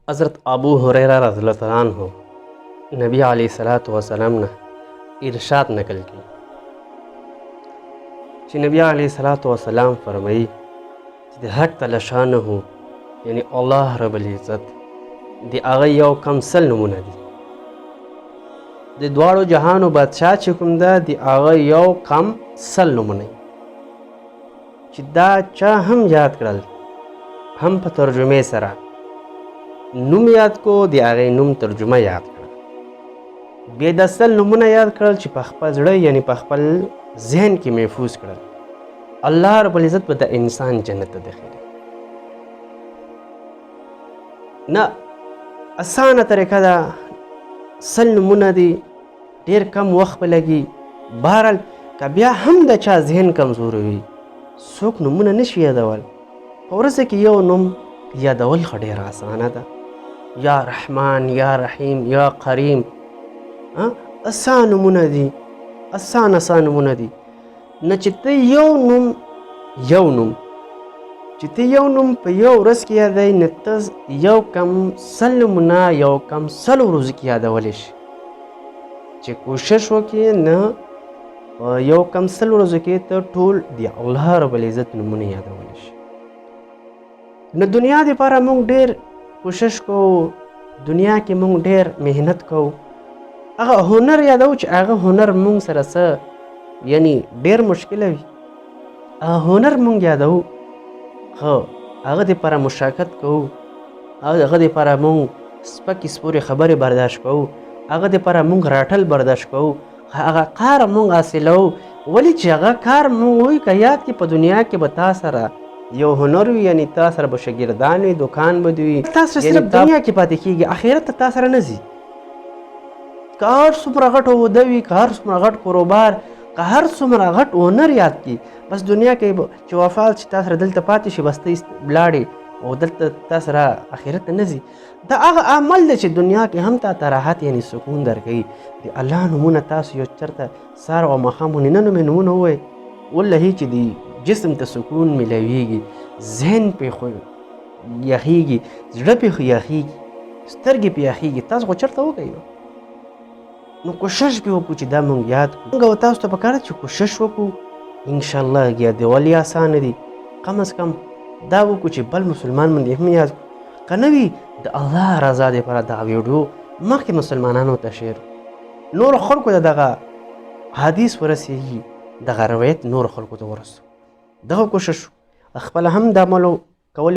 حضرت ابو هریره رضی الله تعالی عنہ نبی علیه الصلاۃ والسلام نه ارشاد نقل کی چې نبی علیه الصلاۃ والسلام فرمایي چې د حق تعالی شانه یعنی الله رب العزت د هغه یو کم سل نمونه دي د دواړو جهانو بادشاه چې کوم ده د هغه یو کم سل نمونه چې دا چا هم یاد کړل هم په ترجمه سره نوم یاد کو د هغې نوم ترجمه یاد کړه بیا د سل نومونه یاد کړل چې په خپل زړه یعنی په خپل ذهن کې محفوظ کړل الله رب العزت به د انسان جنت ته داخلي نه اسانه طریقه ده سل نومونه دي ډېر کم وخت به لګي بهرحال که بیا هم د چا ذهن کمزور وي څوک نومونه نشي یادول په ورځ کې یو نوم یادول خو ډېره اسانه ده یا رحمان یا رحیم یا کریم اسان نومونه دي اسان نومونه دي نه چې ته یو نوم چې ته یو نوم په یو ورځ کې یادوي نه ته یو کم سل نومونه یو کم سلو ورځو کې یادولی شي چې کوشش وکړې نه په یو کم سل ورځو کې ته ټول د الله رب العزت نومونه یادولی شي نو دنیا دپاره موږ ډېر کوشش کوو دنیا کې موږ ډېر محنت کوو هغه هنر یادوو چې هغه هنر موږ سره څه یعنی ډېر مشکله وي هغه هنر موږ یادوو خو هغه دپاره مشاکت کوو هغه دپاره موږ سپکې سپورې خبرې برداشت کوو هغه دپاره موږ راټل برداشت کوو هغه کار موږ حاصلوو ولې چې هغه کار موږ وایي که یاد کې په دنیا کې به تا سره یو هنر وي یعنی تا سره به شاګردان وي دکان به دي وي تا سره صرف دنیا کې پاتې کېږي آخرت ته تا سره نه ځي که هر څومره غټ عهده وي که هر څومره غټ کاروبار که هر څومره غټ هنر یاد کړي بس دنیا کې چې وفات چې تا سره دلته پاتې شي بس ته ولاړې او دلته تا سره آخرت ته نه ځي دا هغه عمل دی چې دنیا کې هم تا ته راحت یعنی سکون درکوي د الله نومونه تاسو یو چېرته سهار او ماښام ونې نن مې نومونه ووایي والله چې د جسم ته سکون ملویږي ذهن پې خو یخیږي زړه پې خو یخیږي سترګې پې یخیږي تاسو خو چېرته وکئ نو کوشش پې وکړو چې دا مونږ یاد کړو موږ تاسو ته پکار ده چې کوشش وکړو انشاءالله یادول یې اسانه دي کم از کم دا وکړو چې بل مسلمان باندې هم یاد کړو که نه وي د الله رضا دپاره دغه ویډیو مخکې مسلمانانو ته شیر نورو خلکو ته دغه حدیث ورسېږي دغه روایت نورو خلکو ته ورسو دغه کوشش خپله هم د عملو